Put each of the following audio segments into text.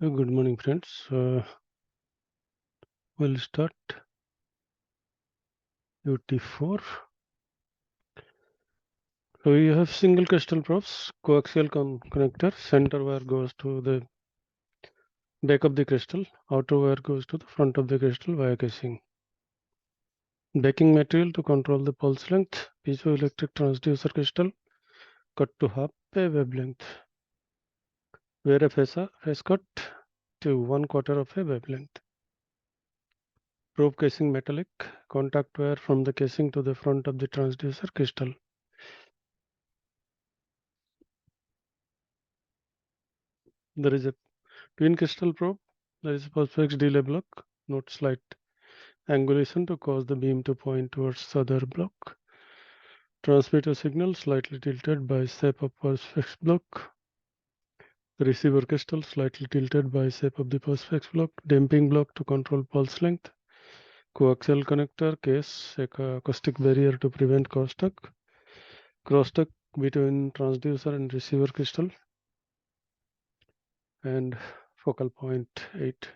Good morning, friends. We'll start UT4. So we have single crystal proofs, coaxial connector, center wire goes to the back of the crystal, outer wire goes to the front of the crystal via casing. Backing material to control the pulse length, piezoelectric transducer crystal, cut to half a wavelength, where a face cut to 1/4 of a wavelength. Probe casing metallic, contact wire from the casing to the front of the transducer crystal. There is a twin crystal probe. There is a perspex delay block. Note slight angulation to cause the beam to point towards the other block. Transmitter signal slightly tilted by shape of perspex block. The receiver crystal slightly tilted by shape of the perspex block. Damping block to control pulse length. Coaxial connector case, acoustic barrier to prevent crosstalk. Crosstalk between transducer and receiver crystal. And focal point 8.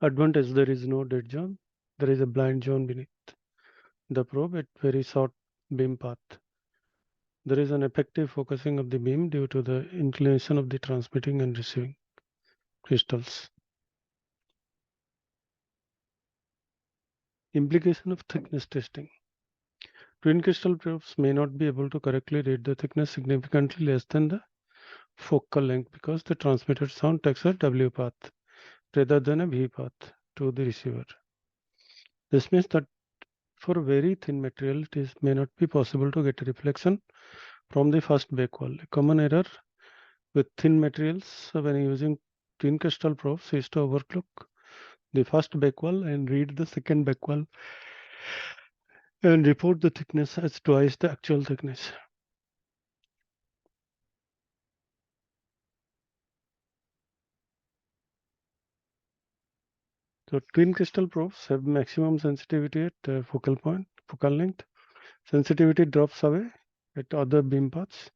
Advantage: there is no dead zone. There is a blind zone beneath the probe at very short beam path. There is an effective focusing of the beam due to the inclination of the transmitting and receiving crystals. Implication of thickness testing. Twin crystal probes may not be able to correctly read the thickness significantly less than the focal length because the transmitted sound takes a W path rather than a V path to the receiver. This means that for very thin material, it may not be possible to get a reflection from the first back wall. A common error with thin materials when using twin crystal probes is to overlook the first back wall and read the second back wall and report the thickness as twice the actual thickness. So twin crystal probes have maximum sensitivity at focal length. Sensitivity drops away at other beam paths.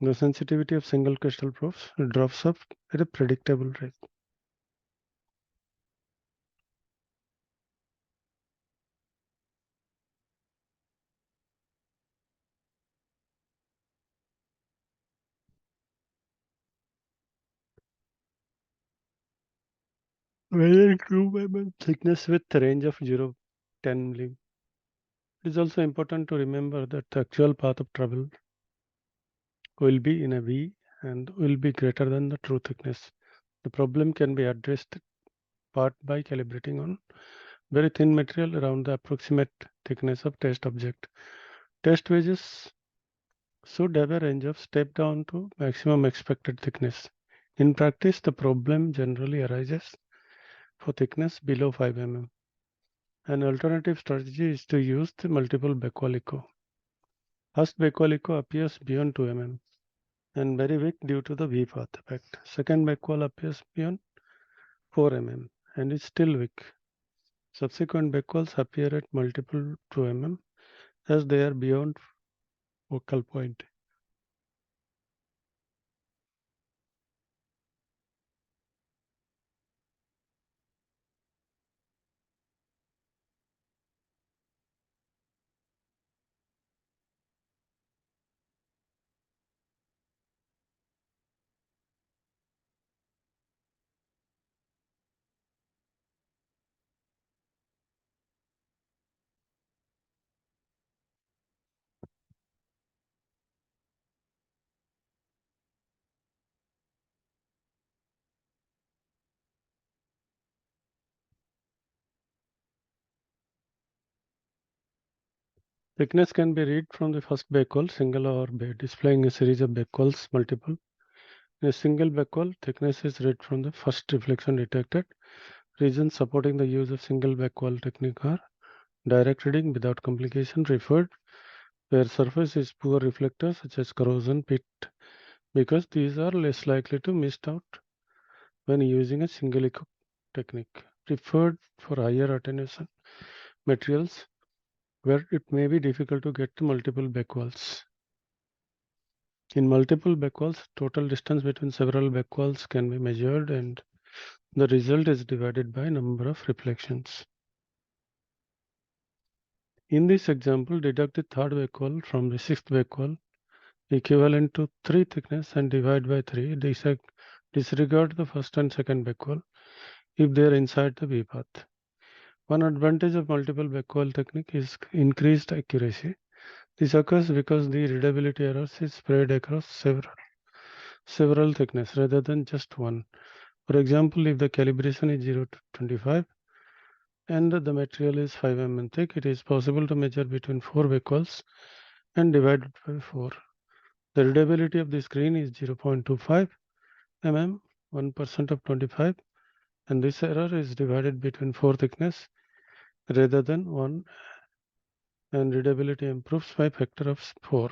The sensitivity of single crystal probes drops off at a predictable rate. Measuring 2 mm thickness with range of 0 to 10 mm. It is also important to remember that the actual path of travel will be in a V and will be greater than the true thickness. The problem can be addressed part by calibrating on very thin material around the approximate thickness of test object. Test wedges should have a range of step down to maximum expected thickness. In practice, the problem generally arises for thickness below 5 mm. An alternative strategy is to use the multiple backwall echo. First backwall echo appears beyond 2 mm and very weak due to the V path effect. Second backwall appears beyond 4 mm and is still weak. Subsequent backwalls appear at multiple 2 mm as they are beyond focal point. Thickness can be read from the first backwall, single or by displaying a series of backwalls multiple. In a single backwall, thickness is read from the first reflection detected. Reasons supporting the use of single backwall technique are direct reading without complication referred, where surface is poor reflectors such as corrosion pit, because these are less likely to miss out when using a single echo technique. Preferred for higher attenuation materials where it may be difficult to get to multiple backwalls. In multiple backwalls, total distance between several backwalls can be measured and the result is divided by number of reflections. In this example, deduct the third backwall from the sixth backwall equivalent to 3 thickness and divide by 3. Disregard the first and second backwall if they are inside the V path. One advantage of multiple backwall technique is increased accuracy. This occurs because the readability errors is spread across several thickness rather than just one. For example, if the calibration is 0 to 25 and the material is 5 mm thick, it is possible to measure between 4 backwalls and divide it by 4. The readability of the screen is 0.25 mm, 1% of 25, and this error is divided between 4 thickness rather than 1, and readability improves by factor of 4.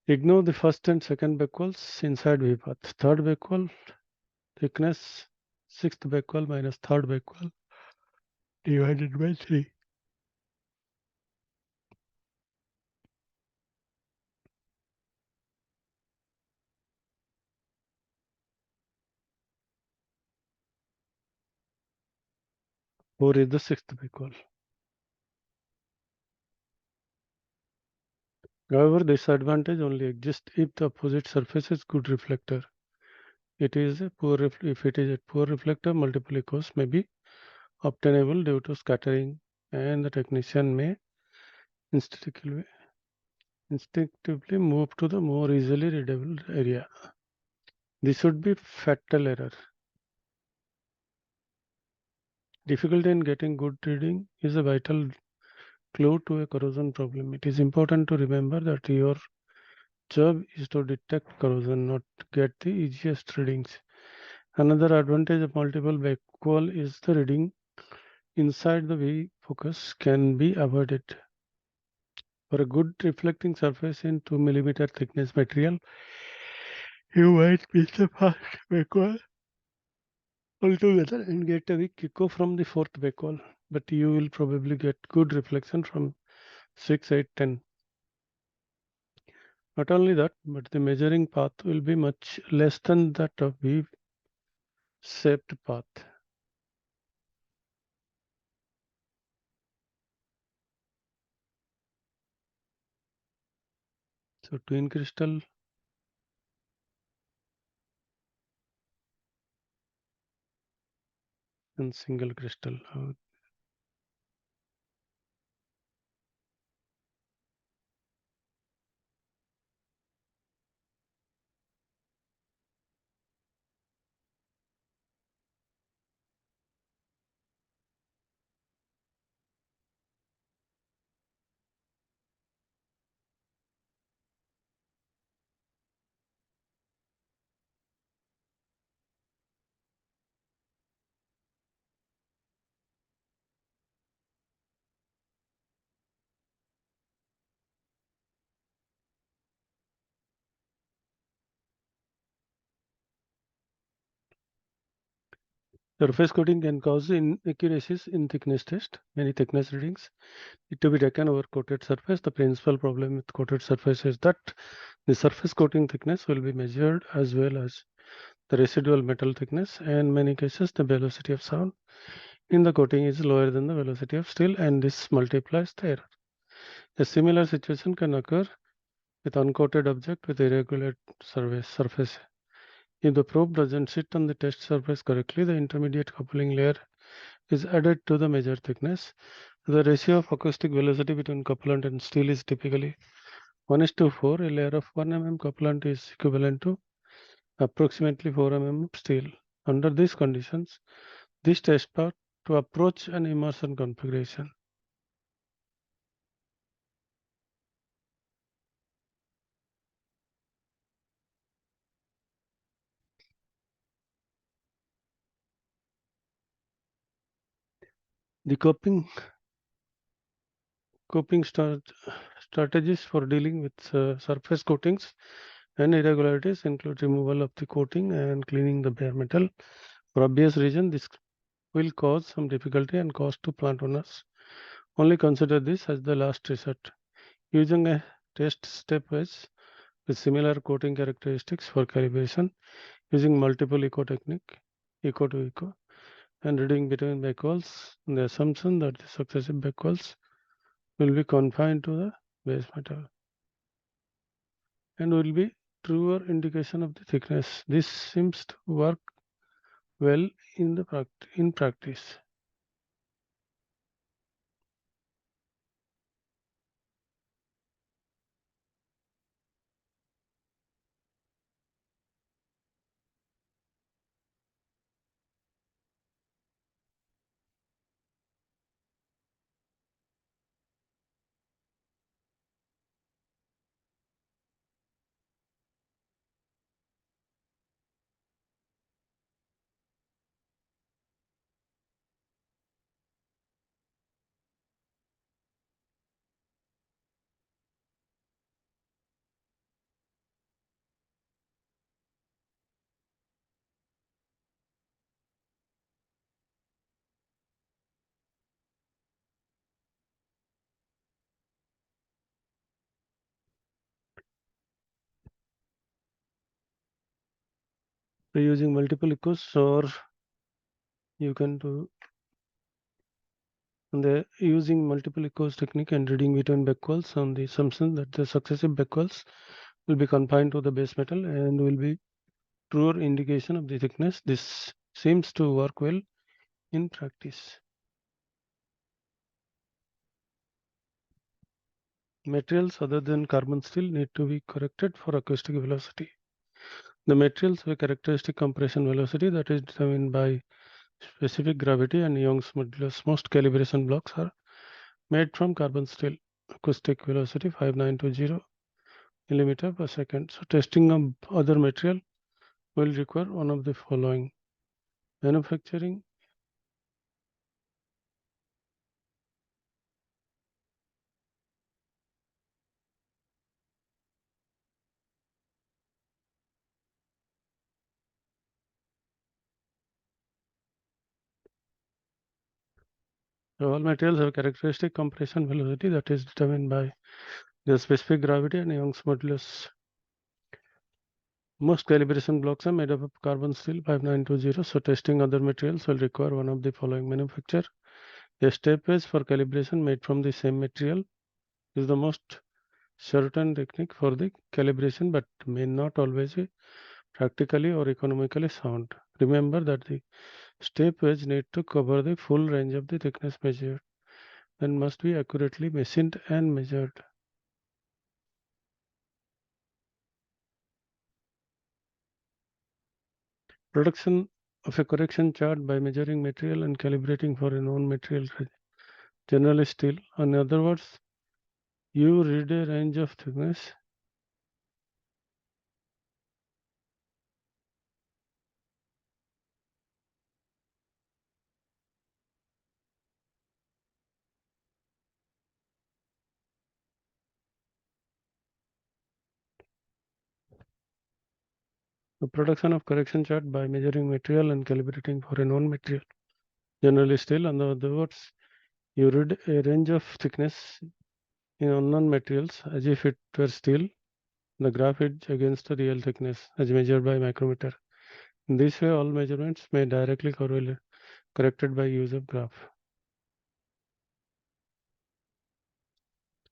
Ignore the first and second backwalls inside V path. Third backwall thickness, sixth backwall minus third backwall divided by 3. Four is the sixth backwall. However, this advantage only exists if the opposite surface is good reflector. It is a if it is a poor reflector, multiple echoes may be obtainable due to scattering, and the technician may instinctively move to the more easily readable area. This would be fatal error. Difficulty in getting good reading is a vital clue to a corrosion problem. It is important to remember that your job is to detect corrosion, not get the easiest readings. Another advantage of multiple backwall is the reading inside the V focus can be avoided. For a good reflecting surface in 2 mm thickness material, you might miss the first backwall altogether and get a weak echo from the fourth backwall, but you will probably get good reflection from 6, 8, 10. Not only that, but the measuring path will be much less than that of V-shaped path. So twin crystal and single crystal. Surface coating can cause inaccuracies in thickness test. Many thickness readings need to be taken over coated surface. The principal problem with coated surface is that the surface coating thickness will be measured as well as the residual metal thickness, and in many cases the velocity of sound in the coating is lower than the velocity of steel, and this multiplies the error. A similar situation can occur with uncoated object with irregular surface. If the probe doesn't sit on the test surface correctly, the intermediate coupling layer is added to the measured thickness. The ratio of acoustic velocity between couplant and steel is typically 1:4. A layer of 1 mm couplant is equivalent to approximately 4 mm of steel. Under these conditions, this test part to approach an immersion configuration. The coping strategies for dealing with surface coatings and irregularities include removal of the coating and cleaning the bare metal. For obvious reason, this will cause some difficulty and cost to plant owners. Only consider this as the last resort. Using a Test stepwise with similar coating characteristics for calibration using multiple echo technique, echo to echo, and reading between backwards on the assumption that the successive backwards will be confined to the base metal and will be truer indication of the thickness. This seems to work well in practice. So using multiple echoes, or you can do the using multiple echoes technique and reading between backwards on the assumption that the successive backwards will be confined to the base metal and will be truer indication of the thickness. This seems to work well in practice. Materials other than carbon steel need to be corrected for acoustic velocity. The materials have a characteristic compression velocity that is determined by specific gravity and Young's modulus. Most calibration blocks are made from carbon steel. Acoustic velocity 5920 millimeter per second. So testing of other material will require one of the following: manufacturing all materials have characteristic compression velocity that is determined by the specific gravity and Young's modulus. Most calibration blocks are made up of carbon steel 5920. So testing other materials will require one of the following: manufacture a stepwise for calibration made from the same material is the most certain technique for the calibration, but may not always be practically or economically sound. Remember that the stepwise need to cover the full range of the thickness measured and must be accurately machined and measured. Production of a correction chart by measuring material and calibrating for a known material, generally steel. In other words, you read a range of thickness the production of correction chart by measuring material and calibrating for a known material, generally steel. In other words, you read a range of thickness in unknown materials as if it were steel. The graph is against the real thickness as measured by micrometer. In this way, all measurements may directly correlate corrected by use of graph.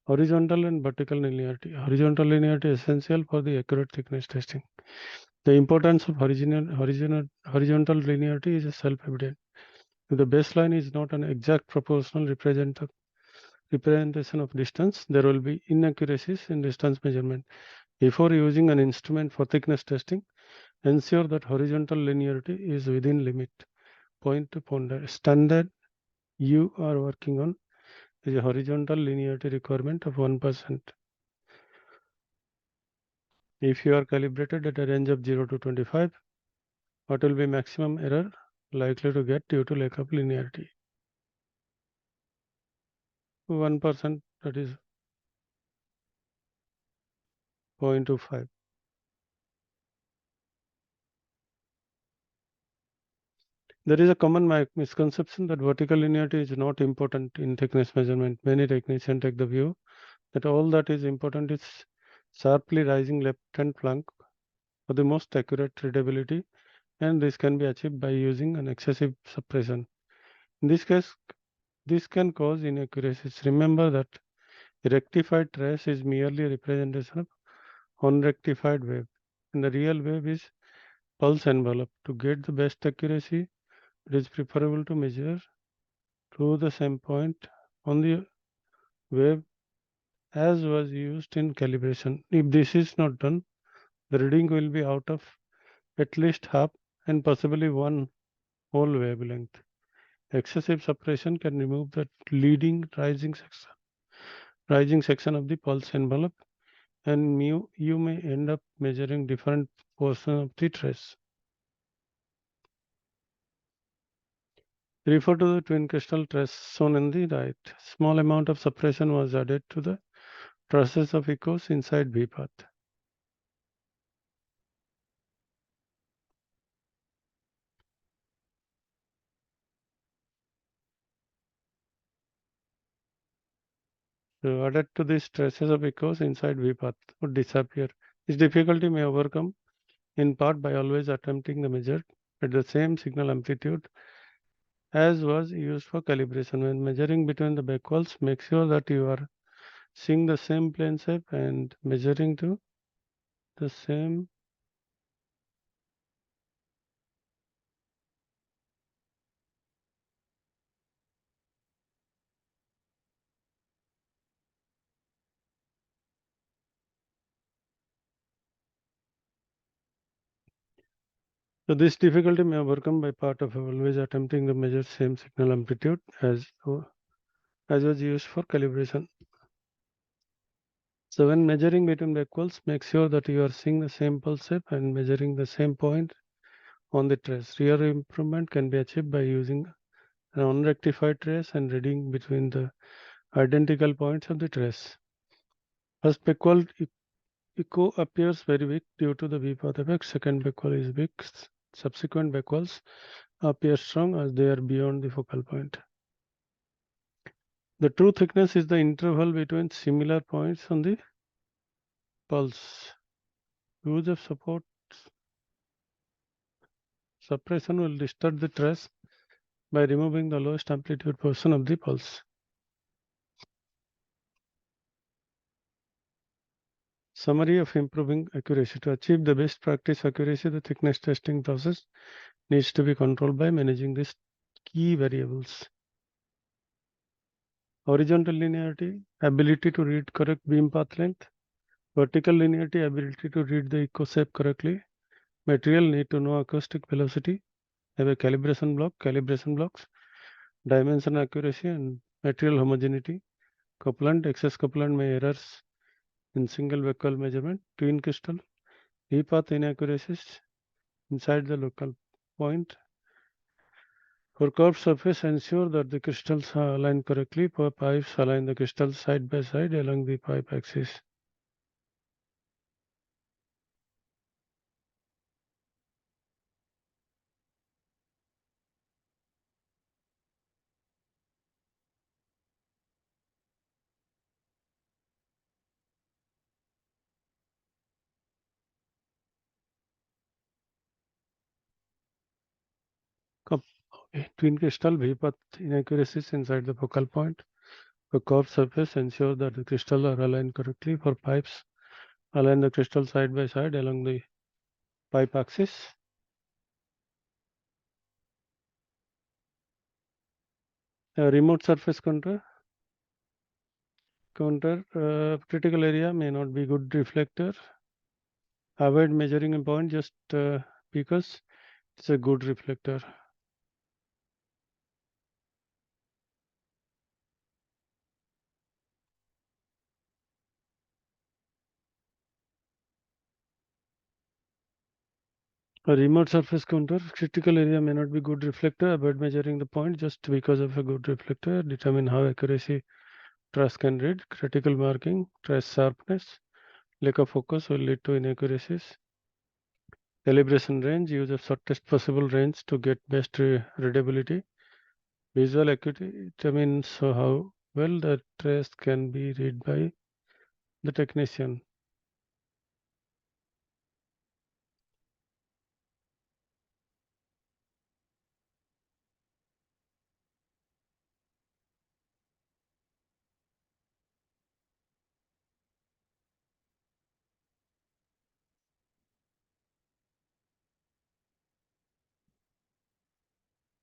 Horizontal and vertical linearity. Horizontal linearity is essential for the accurate thickness testing. The importance of horizontal linearity is self-evident. If the baseline is not an exact proportional representation of distance, there will be inaccuracies in distance measurement. Before using an instrument for thickness testing, ensure that horizontal linearity is within limit. Point to ponder. Standard you are working on is a horizontal linearity requirement of 1%. If you are calibrated at a range of 0 to 25, what will be maximum error likely to get due to lack of linearity? 1%, that is 0.25. There is a common misconception that vertical linearity is not important in thickness measurement. Many technicians take the view That all that is important is sharply rising left hand flank for the most accurate readability, and this can be achieved by using an excessive suppression. In this case, this can cause inaccuracies. Remember that a rectified trace is merely a representation of unrectified wave, and the real wave is pulse envelope. To get the best accuracy, it is preferable to measure through the same point on the wave as was used in calibration. If this is not done, the reading will be out of at least half and possibly one whole wavelength. Excessive suppression can remove the leading rising section of the pulse envelope, and you may end up measuring different portions of the trace. Refer to the twin crystal trace shown in the right. Small amount of suppression was added to the traces of echoes inside V path. So added to these traces of echoes inside V path would disappear. This difficulty may overcome in part by always attempting the measure at the same signal amplitude as was used for calibration. When measuring between the back walls, make sure that you are seeing the same plane shape and measuring to the same. So this difficulty may overcome by part of always attempting to measure same signal amplitude as was used for calibration. So when measuring between back walls, make sure that you are seeing the same pulse shape and measuring the same point on the trace. Real improvement can be achieved by using an unrectified trace and reading between the identical points of the trace. First backwall echo appears very weak due to the V path effect. Second backwall is weak. Subsequent backwalls appear strong as they are beyond the focal point. The true thickness is the interval between similar points on the pulse. Use of support suppression will distort the trace by removing the lowest amplitude portion of the pulse. Summary of improving accuracy. To achieve the best practice accuracy, the thickness testing process needs to be controlled by managing these key variables. Horizontal linearity, ability to read correct beam path length. Vertical linearity, ability to read the echo shape correctly. Material need to know acoustic velocity. Have a calibration blocks, dimension accuracy and material homogeneity. Couplant, excess couplant may errors in single vehicle measurement. Twin crystal, E-path inaccuracies inside the local point. For curved surface, ensure that the crystals are aligned correctly. For pipes, align the crystals side by side along the pipe axis. Twin crystal V-path inaccuracies inside the focal point. For curved surface, ensure that the crystals are aligned correctly. For pipes, align the crystal side by side along the pipe axis. Remote surface counter critical area may not be good reflector. Avoid measuring a point just because it's a good reflector. A remote surface counter critical area may not be good reflector. Avoid measuring the point just because of a good reflector. Determine how accuracy trace can read. Critical marking, trace sharpness, lack of focus will lead to inaccuracies. Calibration range, use the shortest possible range to get best readability. Visual acuity determines how well the trace can be read by the technician.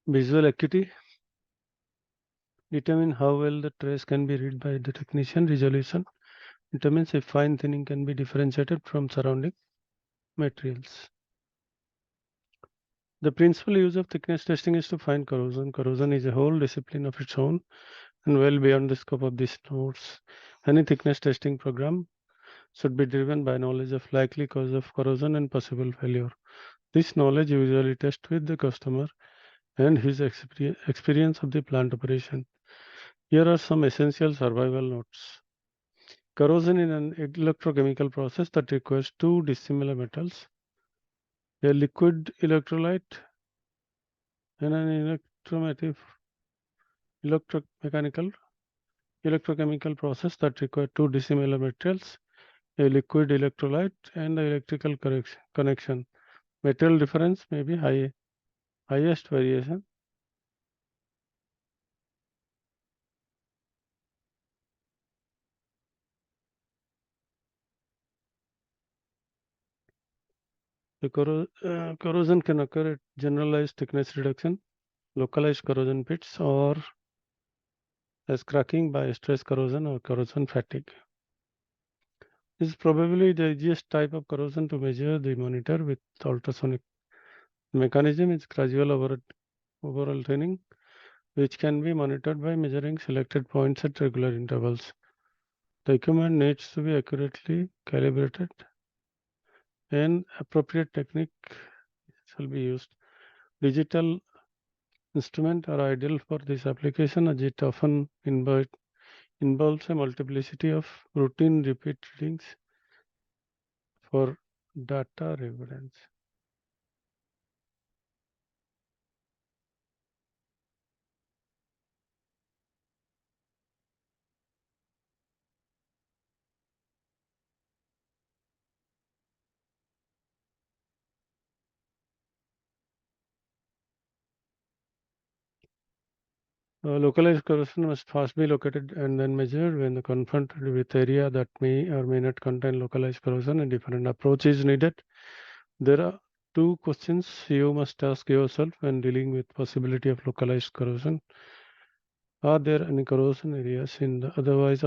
Visual acuity determine how well the trace can be read by the technician. Resolution determines if fine thinning can be differentiated from surrounding materials. The principal use of thickness testing is to find corrosion. Corrosion is a whole discipline of its own and well beyond the scope of these notes. Any thickness testing program should be driven by knowledge of likely cause of corrosion and possible failure. This knowledge usually tests with the customer and his experience of the plant operation. Here are some essential survival notes. Corrosion in an electrochemical process that requires two dissimilar metals, a liquid electrolyte and an electromechanical electrochemical process that require two dissimilar materials, a liquid electrolyte and the electrical connection. Material difference may be highest variation. The corrosion can occur at generalized thickness reduction, localized corrosion pits, or as cracking by stress corrosion or corrosion fatigue. This is probably the easiest type of corrosion to measure. The monitor with ultrasonic mechanism is gradual overall thinning, which can be monitored by measuring selected points at regular intervals. The equipment needs to be accurately calibrated and appropriate technique shall be used. Digital instruments are ideal for this application as it often involves a multiplicity of routine repeat readings for data reference. Localized corrosion must first be located and then measured. When confronted with area that may or may not contain localized corrosion, a different approach is needed. There are two questions you must ask yourself when dealing with possibility of localized corrosion. Are there any corrosion areas in the otherwise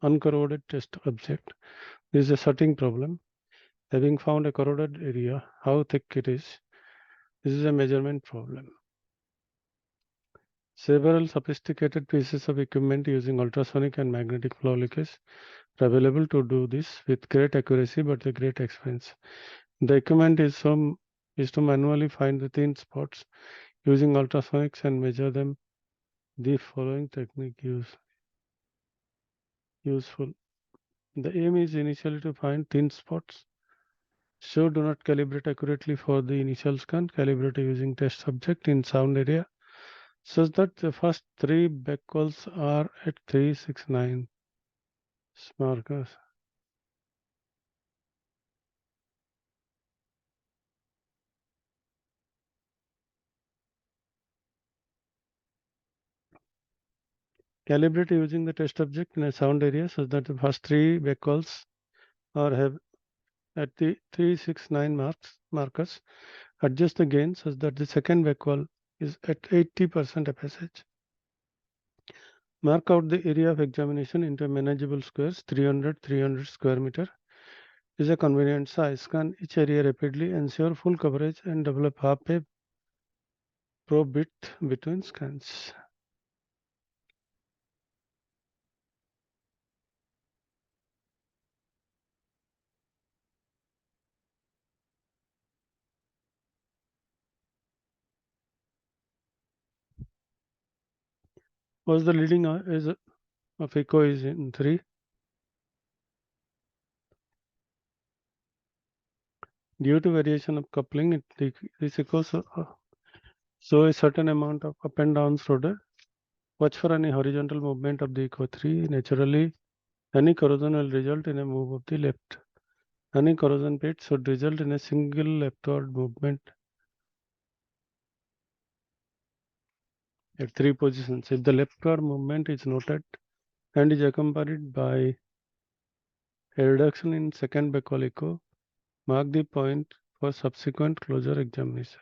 uncorroded test object? This is a sorting problem. Having found a corroded area, how thick it is, this is a measurement problem. Several sophisticated pieces of equipment using ultrasonic and magnetic flow leakage are available to do this with great accuracy but at great expense. The equipment is to manually find the thin spots using ultrasonics and measure them. The following technique useful. The aim is initially to find thin spots. So do not calibrate accurately for the initial scan. Calibrate using test subject in sound area such that the first three backcalls are at 369 markers. Calibrate using the test object in a sound area such that the first three backcalls are have at the 369 markers. Adjust the gain such that the second backcall is at 80% FSH. Mark out the area of examination into manageable squares. 300 square meter is a convenient size. Scan each area rapidly, ensure full coverage, and develop half a probe bit between scans. Was the leading is of echo is in 3. Due to variation of coupling, this echo so a certain amount of up and downs rodder. Watch for any horizontal movement of the echo 3. Naturally, Any corrosion will result in a move of the left. Any corrosion pit should result in a single leftward movement at three positions. If the leftward movement is noted and is accompanied by a reduction in second backwall echo, mark the point for subsequent closure examination.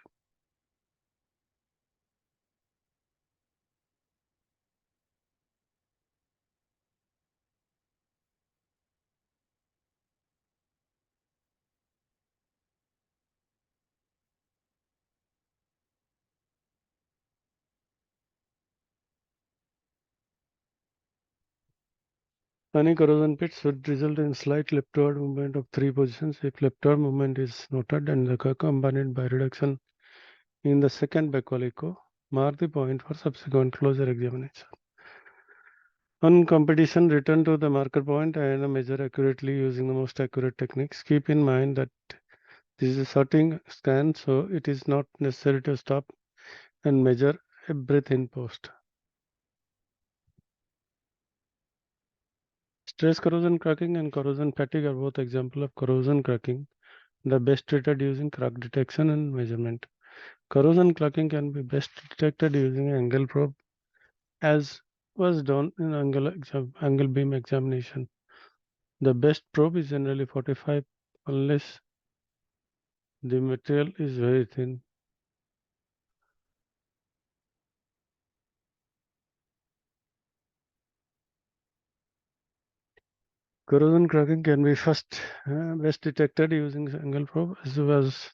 Any corrosion pit should result in slight leftward movement of three positions. If leftward movement is noted and accompanied by reduction in the second backwall echo, mark the point for subsequent closure examination. On competition, return to the marker point and measure accurately using the most accurate techniques. Keep in mind that this is a sorting scan, so it is not necessary to stop and measure everything post. Stress corrosion cracking and corrosion fatigue are both examples of corrosion cracking, the best treated using crack detection and measurement. Corrosion cracking can be best detected using an angle probe, as was done in angle beam examination. The best probe is generally 45 unless the material is very thin. Corrosion cracking can be best detected using angle probe, as was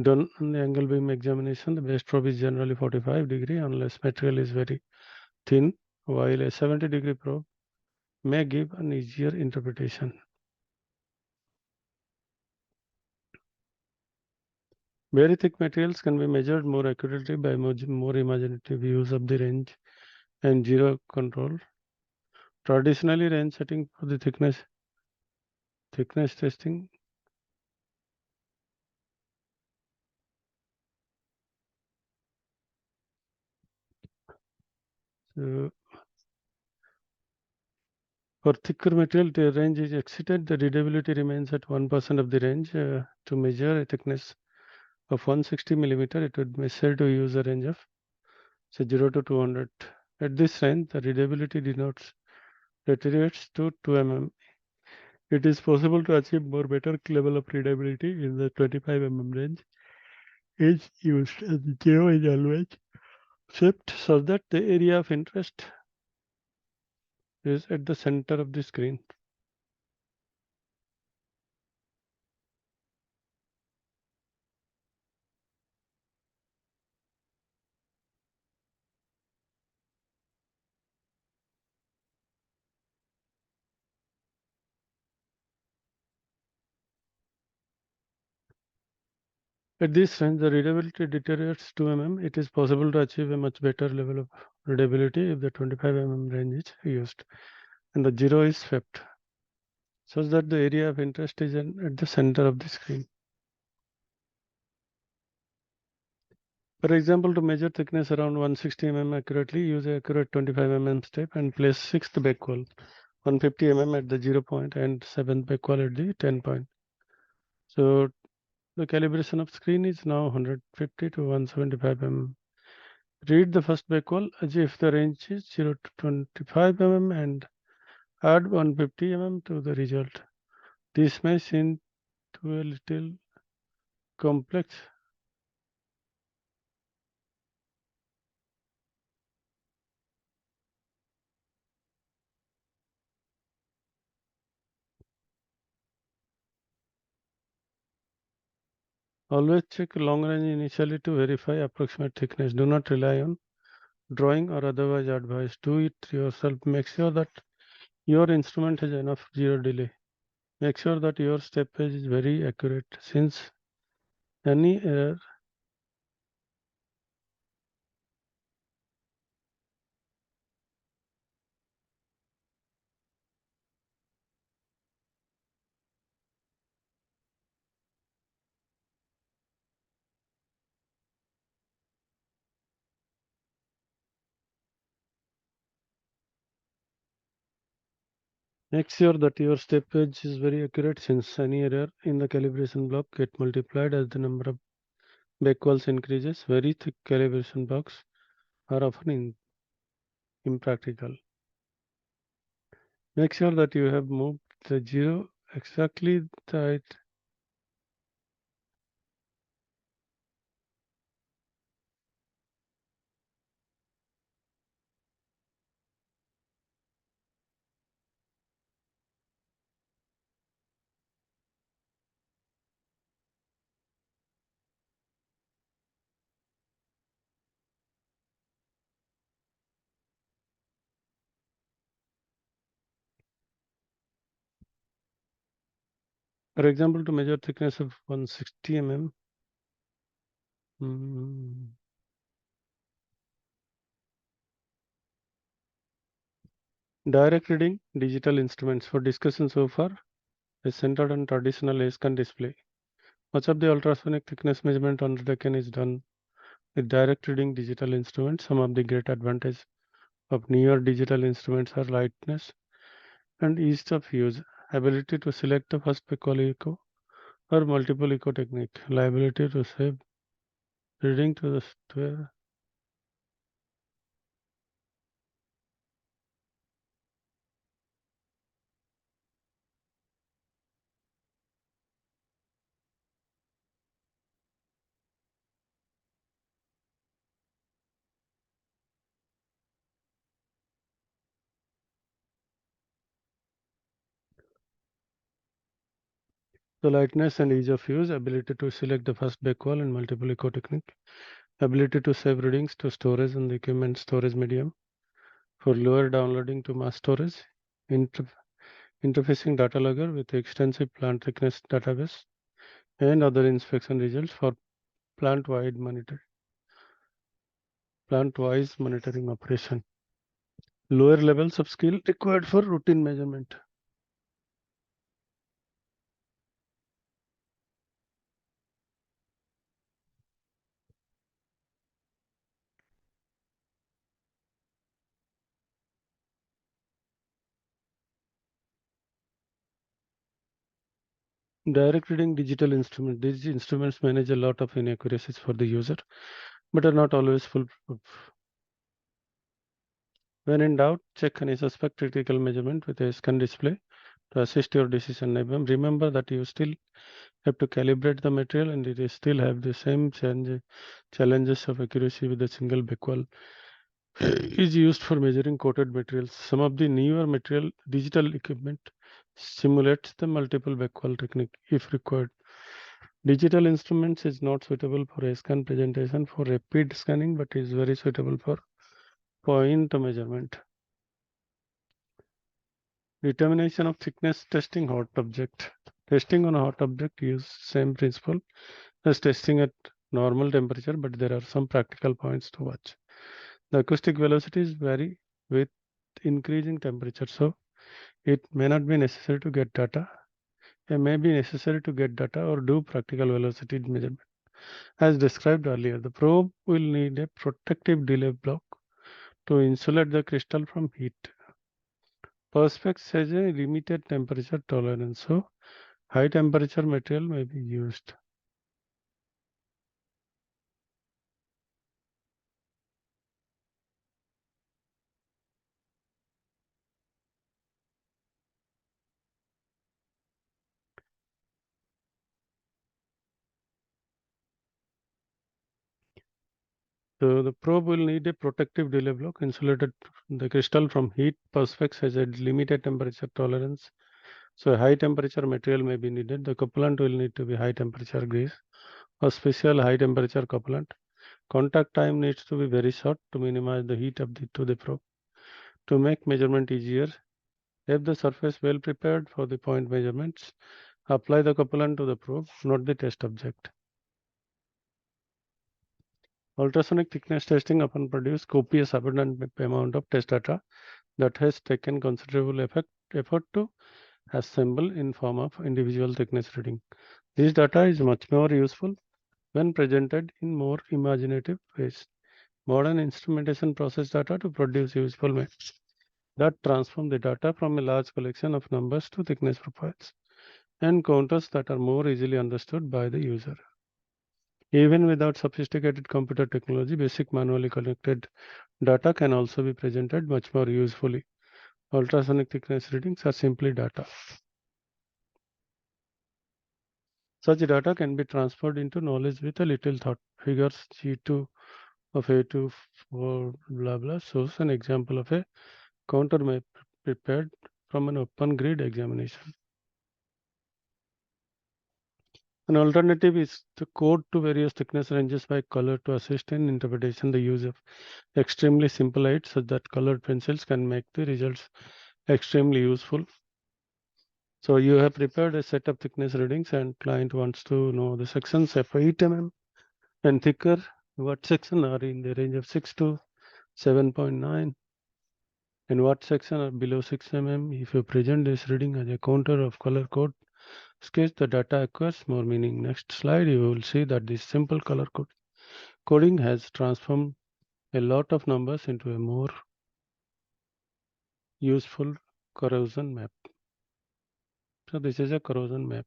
done on the angle beam examination. The best probe is generally 45-degree unless material is very thin, while a 70-degree probe may give an easier interpretation. Very thick materials can be measured more accurately by more imaginative use of the range and zero control. Traditionally, range setting for the thickness testing. So for thicker material, the range is exceeded. The readability remains at 1% of the range. To measure a thickness of 160 millimeter, it would be necessary to use a range of say 0 to 200. At this range, the readability deteriorates to 2 mm. It is possible to achieve more better level of readability in the 25 mm range. Is used as the 0 is always shift so that the area of interest is at the center of the screen. At this range, the readability deteriorates 2 mm. It is possible to achieve a much better level of readability if the 25 mm range is used and the 0 is swept, such that the area of interest is at the center of the screen. For example, to measure thickness around 160 mm accurately, use a accurate 25 mm step and place 6th back wall, 150 mm at the 0 point and 7th back wall at the 10 point. So the calibration of screen is now 150 to 175 mm. Read the first back wall as if the range is 0 to 25 mm and add 150 mm to the result. This may seem to a little complex. Always check long range initially to verify approximate thickness. Do not rely on drawing or otherwise advice. Do it yourself. Make sure that your instrument has enough zero delay. Make sure that your step phase is very accurate, since any error Make sure that your step edge is very accurate, since any error in the calibration block get multiplied as the number of backwalls increases. Very thick calibration blocks are often impractical. Make sure that you have moved the zero exactly right. For example, to measure thickness of 160 mm, direct reading digital instruments. For discussion so far is centered on traditional A-scan display. Much of the ultrasonic thickness measurement undertaken is done with direct reading digital instruments. Some of the great advantages of newer digital instruments are lightness and ease of use, ability to select the first equal echo or multiple echo technique, liability to save reading to the software. The lightness and ease of use, ability to select the first backwall and multiple echo technique, ability to save readings to storage and the equipment storage medium for lower downloading to mass storage, interfacing data logger with extensive plant thickness database, and other inspection results for plant-wise monitoring operation. Lower levels of skill required for routine measurement. Direct reading digital instruments. These instruments manage a lot of inaccuracies for the user, but are not always foolproof. When in doubt, check any suspect critical measurement with a scan display to assist your decision. Remember that you still have to calibrate the material and it still have the same challenges of accuracy with a single backwall is used for measuring coated materials. Some of the newer material digital equipment simulates the multiple backwall technique if required. Digital instruments is not suitable for a scan presentation for rapid scanning, but is very suitable for point measurement. Determination of thickness testing hot object. Testing on a hot object use same principle as testing at normal temperature, but there are some practical points to watch. The acoustic velocities vary with increasing temperature, so it may not be necessary to get data. It may be necessary to get data or do practical velocity measurement. As described earlier, the probe will need a protective delay block to insulate the crystal from heat. Perspex has a limited temperature tolerance, so high temperature material may be used. So the probe will need a protective delay block insulated the crystal from heat. Perspex has a limited temperature tolerance, so a high temperature material may be needed. The couplant will need to be high temperature grease or special high temperature couplant. Contact time needs to be very short to minimize the heat of the probe. To make measurement easier, have the surface well prepared for the point measurements. Apply the couplant to the probe, not the test object. Ultrasonic thickness testing often produces copious abundant amount of test data that has taken considerable effort to assemble in form of individual thickness reading. This data is much more useful when presented in more imaginative ways. Modern instrumentation process data to produce useful that transform the data from a large collection of numbers to thickness profiles and counters that are more easily understood by the user. Even without sophisticated computer technology, basic manually collected data can also be presented much more usefully. Ultrasonic thickness readings are simply data. Such data can be transferred into knowledge with a little thought. Figures G2 of A2 for blah blah shows an example of a counter map prepared from an open grid examination. An alternative is to code to various thickness ranges by color to assist in interpretation. The use of extremely simple light such that colored pencils can make the results extremely useful. So you have prepared a set of thickness readings and client wants to know the sections of 8 mm and thicker. What section are in the range of 6 to 7.9 and what section are below 6 mm. If you present this reading as a counter of color code sketch, the data acquires more meaning. Next slide, you will see that this simple color coding has transformed a lot of numbers into a more useful corrosion map. So this is a corrosion map.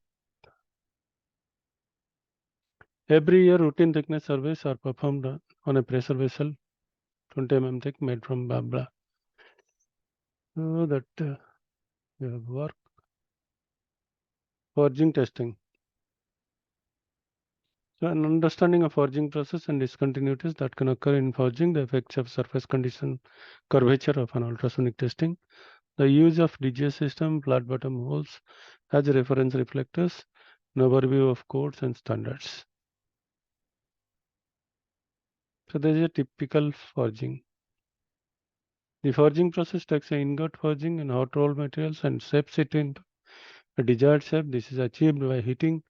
Every year, routine thickness surveys are performed on a pressure vessel, 20 mm thick, made from blah blah. So that we have work. Forging testing. So an understanding of forging process and discontinuities that can occur in forging, the effects of surface condition, curvature of an ultrasonic testing, the use of DGS system, flat bottom holes as reference reflectors, an overview of codes and standards. So there is a typical forging. The forging process takes an ingot forging and hot rolled materials and shapes it into a desired shape. This is achieved by heating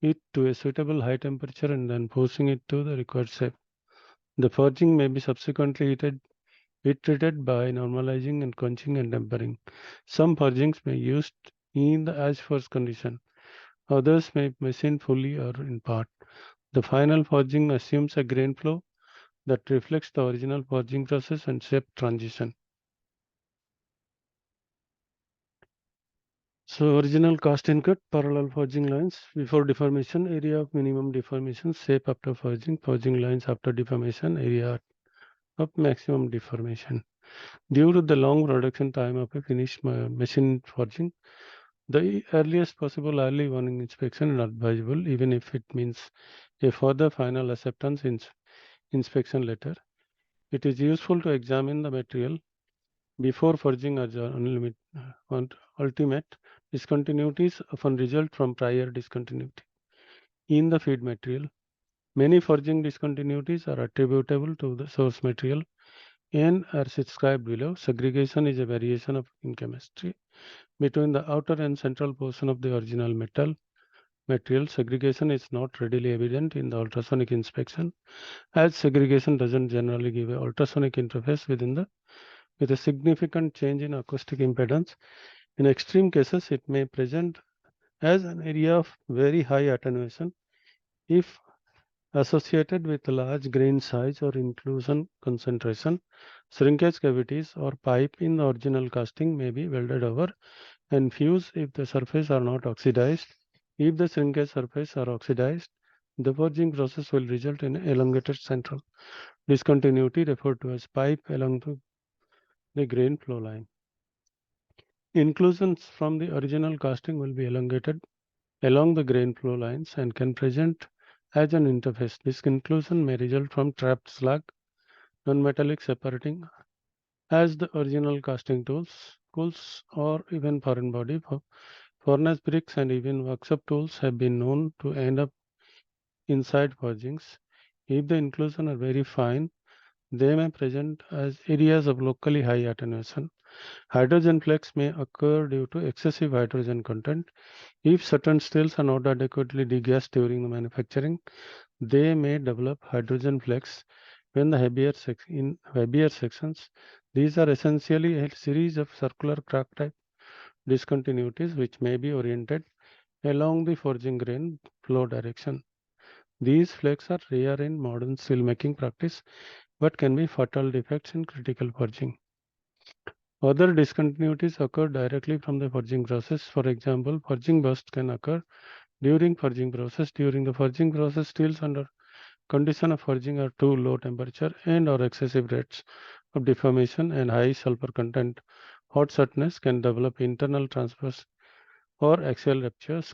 it to a suitable high temperature and then forcing it to the required shape. The forging may be subsequently heat treated by normalizing and quenching and tempering. Some forgings may be used in the as first condition. Others may be machined fully or in part. The final forging assumes a grain flow that reflects the original forging process and shape transition. So original cast in cut, parallel forging lines before deformation, area of minimum deformation, shape after forging lines after deformation, area of maximum deformation. Due to the long production time of a finished machine forging, the earliest possible early warning inspection is advisable, even if it means a further final acceptance inspection later. It is useful to examine the material before forging as ultimate discontinuities often result from prior discontinuity in the feed material. Many forging discontinuities are attributable to the source material and are described below. Segregation is a variation in chemistry between the outer and central portion of the original material. Segregation is not readily evident in the ultrasonic inspection, as segregation doesn't generally give an ultrasonic interface with a significant change in acoustic impedance. In extreme cases, it may present as an area of very high attenuation if associated with large grain size or inclusion concentration. Shrinkage cavities or pipe in the original casting may be welded over and fuse if the surface are not oxidized. If the shrinkage surface are oxidized, the forging process will result in elongated central discontinuity referred to as pipe along the grain flow line. Inclusions from the original casting will be elongated along the grain flow lines and can present as an interface. This inclusion may result from trapped slag, non-metallic separating as the original casting tools, or even foreign body. Furnace bricks and even workshop tools have been known to end up inside forgings. If the inclusion are very fine, they may present as areas of locally high attenuation. Hydrogen flakes may occur due to excessive hydrogen content. If certain steels are not adequately degassed during the manufacturing, they may develop hydrogen flakes when the in heavier sections. These are essentially a series of circular crack type discontinuities which may be oriented along the forging grain flow direction. These flakes are rare in modern steelmaking practice but can be fatal defects in critical forging. Other discontinuities occur directly from the purging process. For example, purging burst can occur during purging process. During the purging process, steels under condition of purging are too low temperature and or excessive rates of deformation and high sulfur content. Hot surface can develop internal transverse or axial ruptures.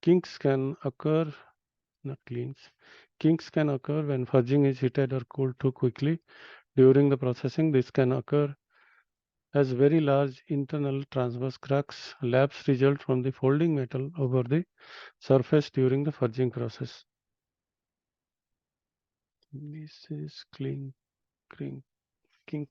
Kinks can occur, not cleans. Kinks can occur when purging is heated or cooled too quickly. During the processing, this can occur as very large internal transverse cracks. Lapse result from the folding metal over the surface during the purging process. This is clink, kink.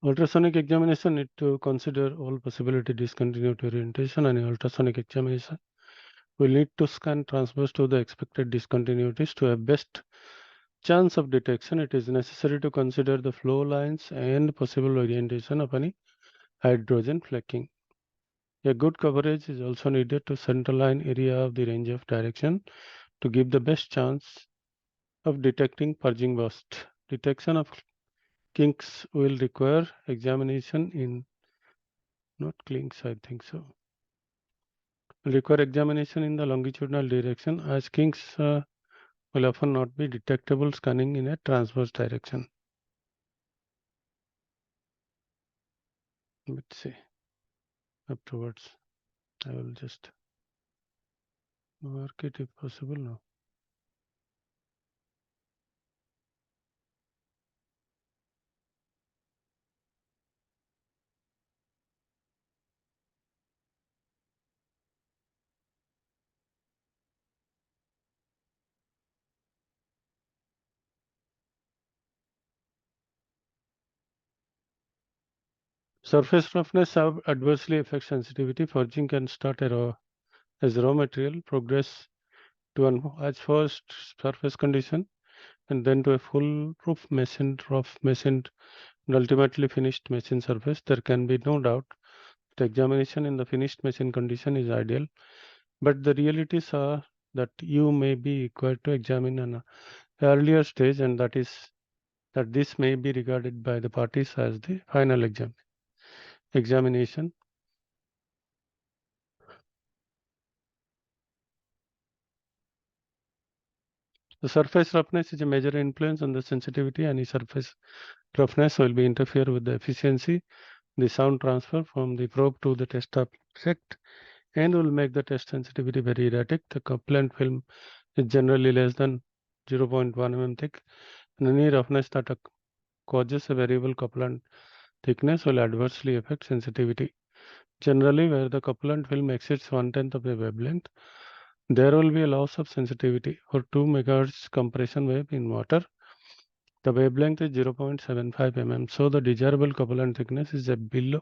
Ultrasonic examination need to consider all possibility discontinuity orientation, and in ultrasonic examination we need to scan transverse to the expected discontinuities to have best chance of detection. It is necessary to consider the flow lines and possible orientation of any hydrogen flecking. A good coverage is also needed to central line area of the range of direction to give the best chance of detecting purging burst. Detection of kinks will require examination in not kinks, I think so. Will require examination in the longitudinal direction as kinks will often not be detectable scanning in a transverse direction. Let's see afterwards. I will just work it if possible now. Surface roughness adversely affects sensitivity. Forging can start as raw material, progress to an as first surface condition, and then to a foolproof machined, rough machined, and ultimately finished machine surface. There can be no doubt that examination in the finished machine condition is ideal, but the realities are that you may be required to examine an earlier stage, and that this may be regarded by the parties as the final examination. The surface roughness is a major influence on the sensitivity. Any surface roughness will be interfere with the efficiency, the sound transfer from the probe to the test object, and will make the test sensitivity very erratic. The couplant film is generally less than 0.1 mm thick, and any roughness that causes a variable couplant thickness will adversely affect sensitivity. Generally, where the couplant film exceeds 1/10 of the wavelength, there will be a loss of sensitivity. For 2 MHz compression wave in water, the wavelength is 0.75 mm, so the desirable couplant thickness is below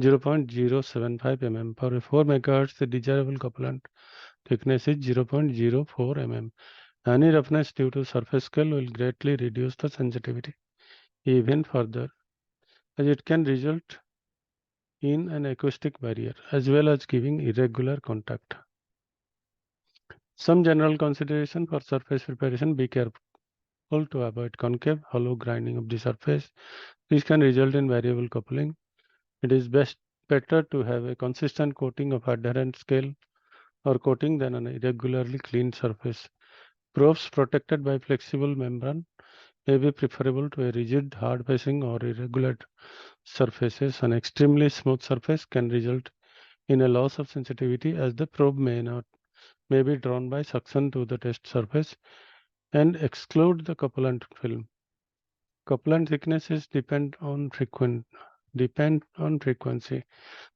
0.075 mm. For a 4 MHz, the desirable couplant thickness is 0.04 mm. Any roughness due to surface scale will greatly reduce the sensitivity even further, as it can result in an acoustic barrier as well as giving irregular contact. Some general consideration for surface preparation: be careful to avoid concave, hollow grinding of the surface. This can result in variable coupling. It is better to have a consistent coating of adherent scale or coating than an irregularly cleaned surface. Probes protected by flexible membrane may be preferable to a rigid, hard facing or irregular surfaces. An extremely smooth surface can result in a loss of sensitivity as the probe may be drawn by suction to the test surface and exclude the couplant film. Couplant thicknesses depend on frequency.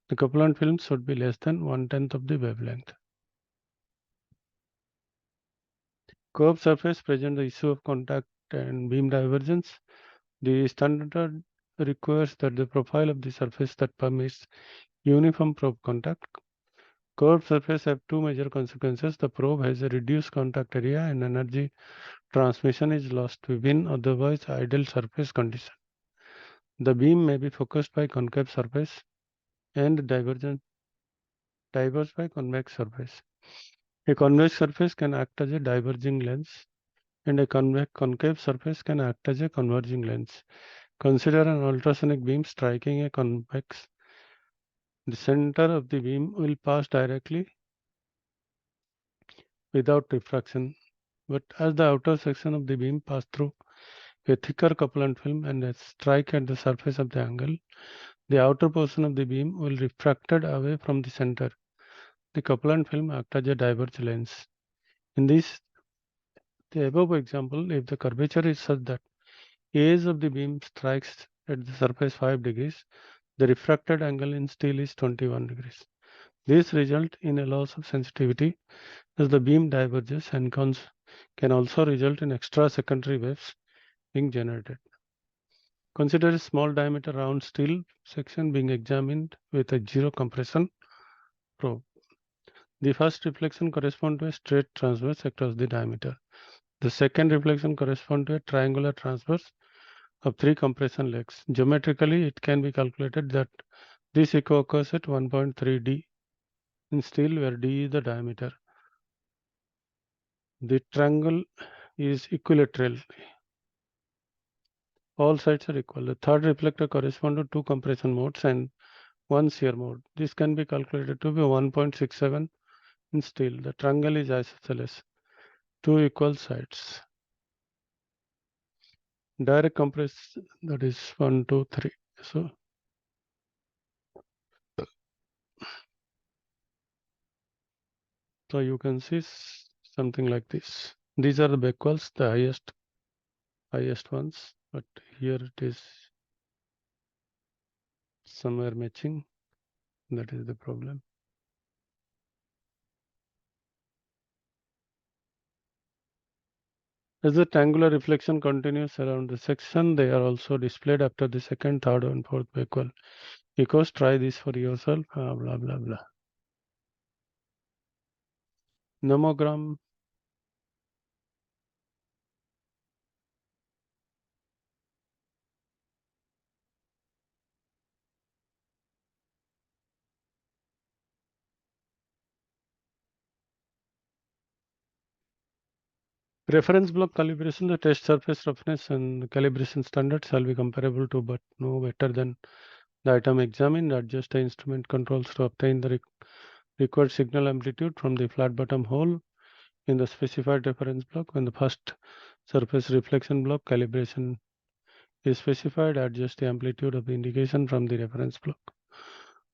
The couplant film should be less than 1/10 of the wavelength. Curved surface present the issue of contact and beam divergence. The standard requires that the profile of the surface that permits uniform probe contact. Curved surface have two major consequences. The probe has a reduced contact area and energy transmission is lost within otherwise ideal surface condition. The beam may be focused by concave surface and divergent by convex surface. A convex surface can act as a diverging lens and a concave surface can act as a converging lens. Consider an ultrasonic beam striking a convex. The center of the beam will pass directly without refraction, but as the outer section of the beam pass through a thicker couplant film and strike at the surface of the angle, the outer portion of the beam will refracted away from the center. The couplant film acts as a divergent lens. In the above example, if the curvature is such that edge of the beam strikes at the surface 5 degrees, the refracted angle in steel is 21 degrees. This result in a loss of sensitivity as the beam diverges and can also result in extra secondary waves being generated. Consider a small diameter round steel section being examined with a zero compression probe. The first reflection corresponds to a straight transverse across the diameter. The second reflection corresponds to a triangular transverse of 3 compression legs. Geometrically, it can be calculated that this echo occurs at 1.3 d in steel where d is the diameter. The triangle is equilateral. All sides are equal. The third reflector corresponds to 2 compression modes and 1 shear mode. This can be calculated to be 1.67 in steel. The triangle is isosceles, 2 equal sides. Direct compress, that is 1, 2, 3. So you can see something like this. These are the back walls, the highest ones, but here it is somewhere matching. That is the problem. As the triangular reflection continues around the section, they are also displayed after the second, third, and fourth back wall. Because try this for yourself, blah blah blah. Nomogram. Reference block calibration, the test surface roughness and calibration standard shall be comparable to but no better than the item examined. Adjust the instrument controls to obtain the required signal amplitude from the flat bottom hole in the specified reference block. When the first surface reflection block calibration is specified, adjust the amplitude of the indication from the reference block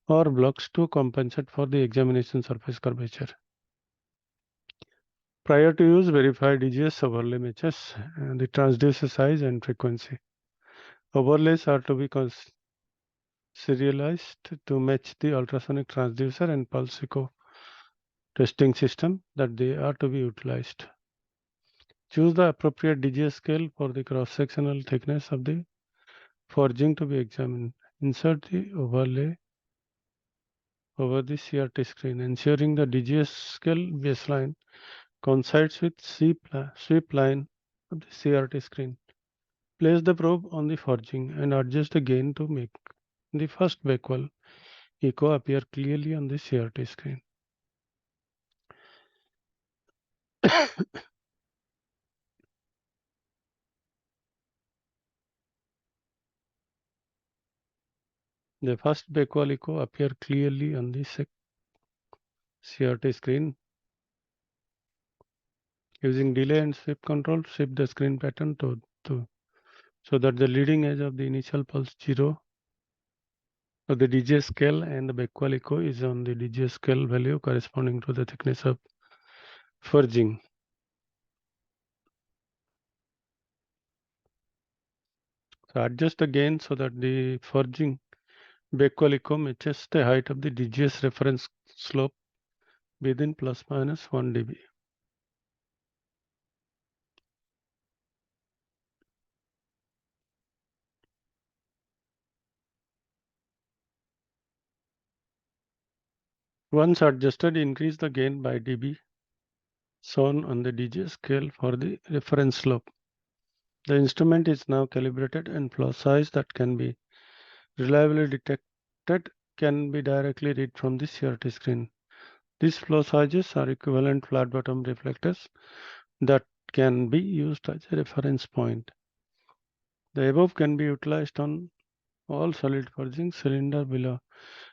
or blocks to compensate for the examination surface curvature. Prior to use, verify DGS overlay matches the transducer size and frequency. Overlays are to be serialized to match the ultrasonic transducer and pulse echo testing system that they are to be utilized. Choose the appropriate DGS scale for the cross-sectional thickness of the forging to be examined. Insert the overlay over the CRT screen, ensuring the DGS scale baseline coincides with sweep line of the CRT screen. Place the probe on the forging and adjust the gain to make the first backwall echo appear clearly on the CRT screen. The first backwall echo appear clearly on the CRT screen. Using delay and sweep control, shift the screen pattern to so that the leading edge of the initial pulse 0 of the DGS scale and the backwall echo is on the DGS scale value corresponding to the thickness of forging. So adjust the gain so that the forging backwall echo matches the height of the DGS reference slope within plus minus 1 dB. Once adjusted, increase the gain by dB shown on the DJ scale for the reference slope. The instrument is now calibrated and flow size that can be reliably detected can be directly read from the CRT screen. These flow sizes are equivalent flat bottom reflectors that can be used as a reference point. The above can be utilized on all solid forgings, cylinder below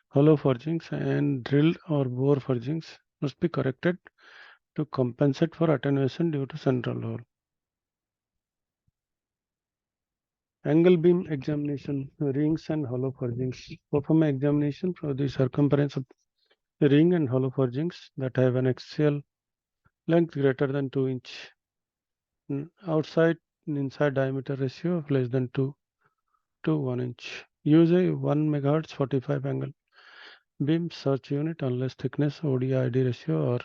hollow forgings, and drilled or bore forgings must be corrected to compensate for attenuation due to central hole. Angle beam examination, rings and hollow forgings. Perform an examination for the circumference of the ring and hollow forgings that have an axial length greater than 2 inch. Outside and inside diameter ratio of less than 2 to 1 inch. Use a 1 MHz 45 angle beam search unit unless thickness, OD-ID ratio or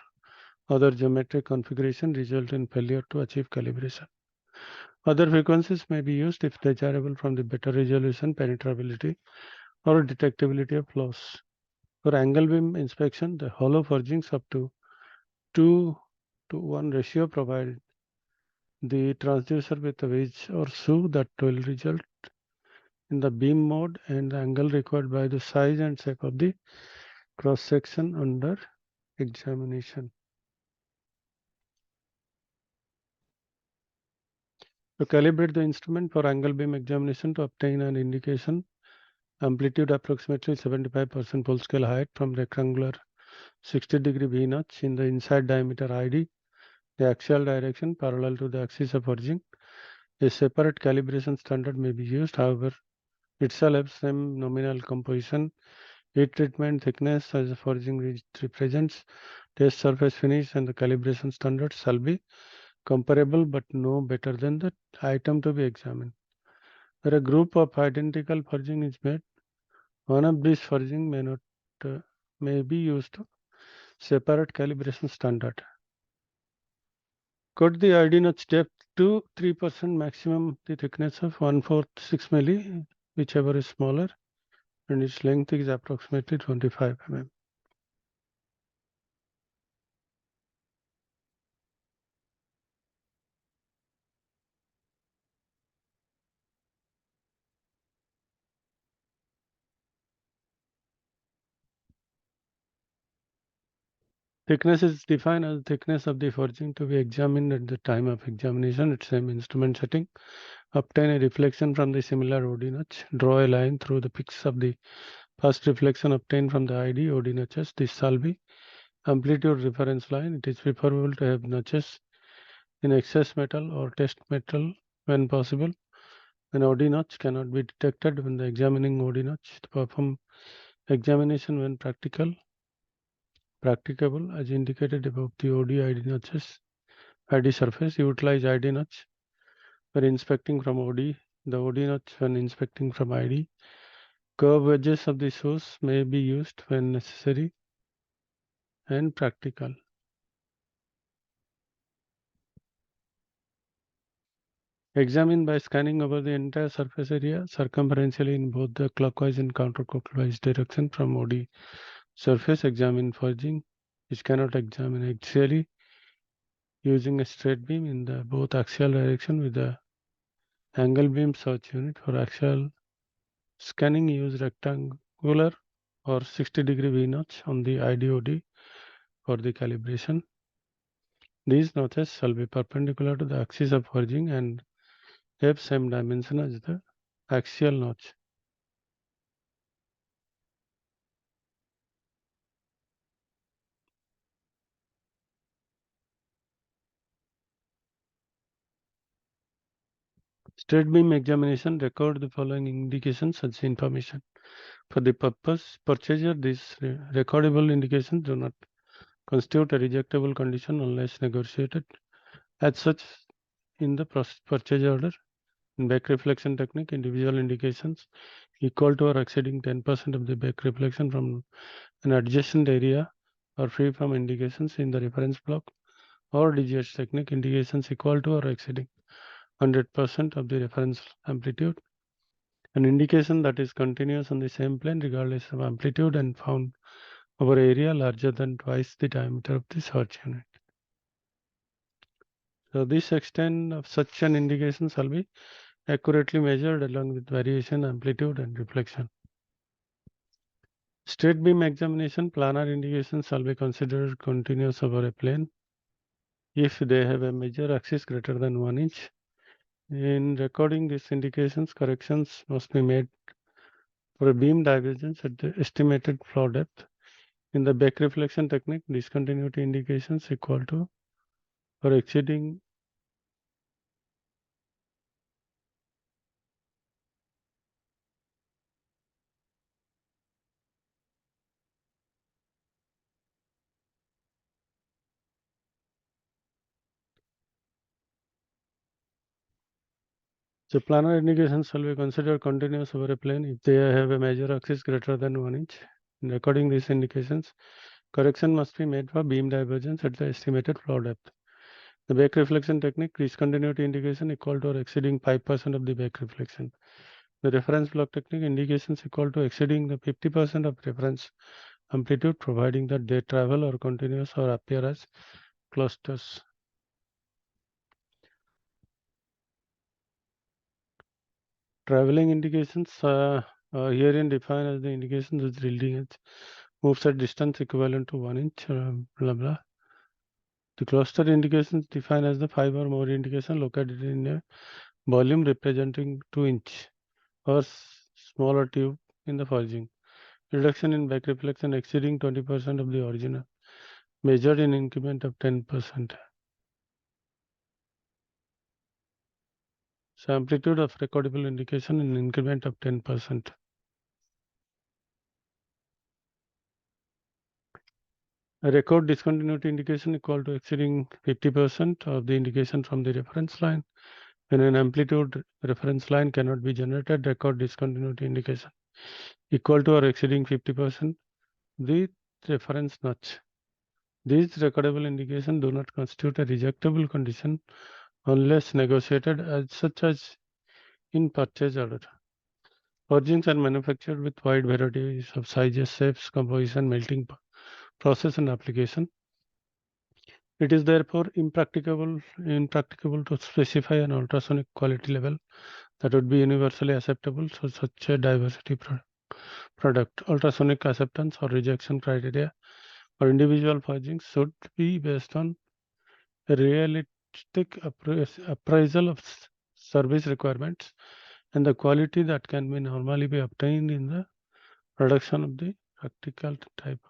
other geometric configuration result in failure to achieve calibration. Other frequencies may be used if desirable from the better resolution, penetrability, or detectability of flaws. For angle beam inspection, the hollow forgings up to 2 to 1 ratio provide the transducer with a wedge or shoe that will result in the beam mode and the angle required by the size and shape of the cross section under examination. To calibrate the instrument for angle beam examination to obtain an indication amplitude approximately 75% full scale height from rectangular 60-degree V notch in the inside diameter ID, the axial direction parallel to the axis of forging. A separate calibration standard may be used, however, it shall have same nominal composition, heat treatment, thickness as the forging represents, test surface finish, and the calibration standard shall be comparable but no better than the item to be examined. Where a group of identical forging is made, one of these forging may not may be used to separate calibration standard. Cut the ID notch depth to 3% maximum the thickness of 1/4 6 milli, whichever is smaller, and its length is approximately 25 mm. Thickness is defined as thickness of the forging to be examined at the time of examination at same instrument setting. Obtain a reflection from the similar OD notch. Draw a line through the peaks of the first reflection obtained from the ID OD notches. This shall be amplitude reference line. It is preferable to have notches in excess metal or test metal when possible. An OD notch cannot be detected when the examining OD notch to perform examination when practicable as indicated above the OD ID notches. ID surface utilize ID notch when inspecting from OD, the OD notch when inspecting from ID. Curve wedges of the source may be used when necessary and practical. Examine by scanning over the entire surface area circumferentially in both the clockwise and counterclockwise direction from OD surface. Examine forging, which cannot examine axially using a straight beam in the both axial direction with the angle beam search unit. For axial scanning, use rectangular or 60-degree V notch on the IDOD for the calibration. These notches shall be perpendicular to the axis of forging and have same dimension as the axial notch. Straight beam examination record the following indications as information. For the purchaser, these recordable indications do not constitute a rejectable condition unless negotiated. As such, in the purchase order, in back reflection technique, individual indications equal to or exceeding 10% of the back reflection from an adjacent area are free from indications in the reference block, or DGH technique, indications equal to or exceeding 100% of the reference amplitude. An indication that is continuous on the same plane regardless of amplitude and found over area larger than twice the diameter of the search unit. So this extent of such an indication shall be accurately measured along with variation, amplitude, and reflection. Straight beam examination, planar indications shall be considered continuous over a plane if they have a major axis greater than 1 inch. In recording these indications, corrections must be made for a beam divergence at the estimated flow depth. In the back reflection technique, discontinuity indications equal to or exceeding so planar indications shall be considered continuous over a plane if they have a major axis greater than 1 inch. In recording these indications, correction must be made for beam divergence at the estimated flow depth. The back reflection technique, discontinuity indication equal to or exceeding 5% of the back reflection. The reference block technique, indications equal to exceeding the 50% of reference amplitude, providing that they travel or continuous or appear as clusters. Traveling indications herein defined as the indications which leading edge moves at distance equivalent to 1 inch, blah blah. The cluster indications defined as the 5 or more indication located in a volume representing 2 inch or smaller tube in the forging. Reduction in back reflection exceeding 20% of the original, measured in increment of 10%. So amplitude of recordable indication in increment of 10%. A record discontinuity indication equal to exceeding 50% of the indication from the reference line. When an amplitude reference line cannot be generated, record discontinuity indication equal to or exceeding 50% the reference notch. These recordable indications do not constitute a rejectable condition unless negotiated as such as in purchase order. Forgings are manufactured with wide varieties of sizes, shapes, composition, melting process, and application. It is therefore impracticable to specify an ultrasonic quality level that would be universally acceptable for such a diversity product. Ultrasonic acceptance or rejection criteria for individual forgings should be based on a realistic appraisal of service requirements and the quality that can be normally be obtained in the production of the practical type.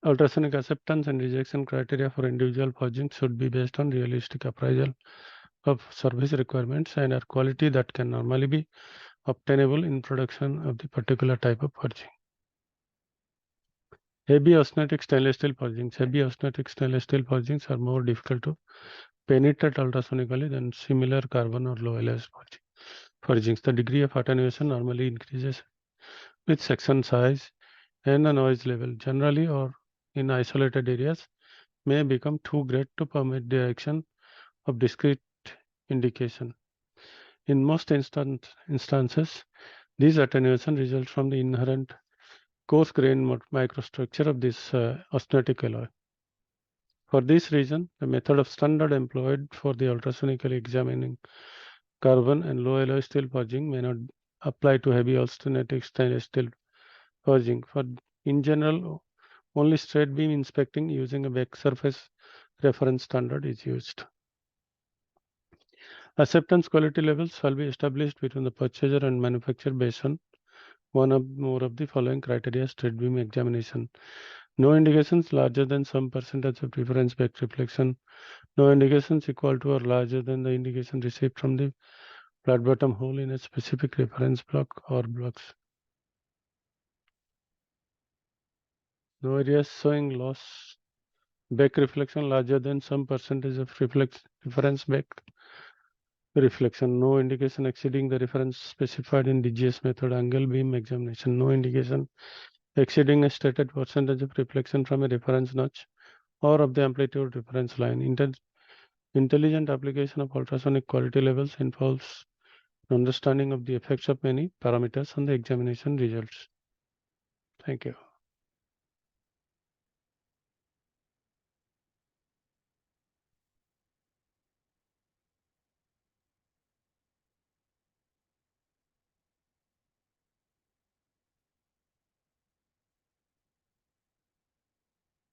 Ultrasonic acceptance and rejection criteria for individual forgings should be based on realistic appraisal of service requirements and are quality that can normally be obtainable in production of the particular type of forging. Heavy austenitic stainless steel forgings. Heavy austenitic stainless steel forgings are more difficult to penetrate ultrasonically than similar carbon or low alloy forgings. The degree of attenuation normally increases with section size and the noise level. Generally, or in isolated areas, may become too great to permit the action of discrete indication. In most instances, these attenuation results from the inherent coarse grain microstructure of this austenitic alloy. For this reason, the method of standard employed for the ultrasonically examining carbon and low alloy steel forging may not apply to heavy austenitic stainless steel forging. In general, only straight beam inspecting using a back surface reference standard is used. Acceptance quality levels shall be established between the purchaser and manufacturer based on one or more of the following criteria: straight beam examination. No indications larger than some percentage of reference back reflection. No indications equal to or larger than the indication received from the flat bottom hole in a specific reference block or blocks. No areas showing loss back reflection larger than some percentage of reference back reflection, no indication exceeding the reference specified in DGS method. Angle beam examination, no indication exceeding a stated percentage of reflection from a reference notch or of the amplitude reference line. Intelligent application of ultrasonic quality levels involves understanding of the effects of many parameters on the examination results. Thank you.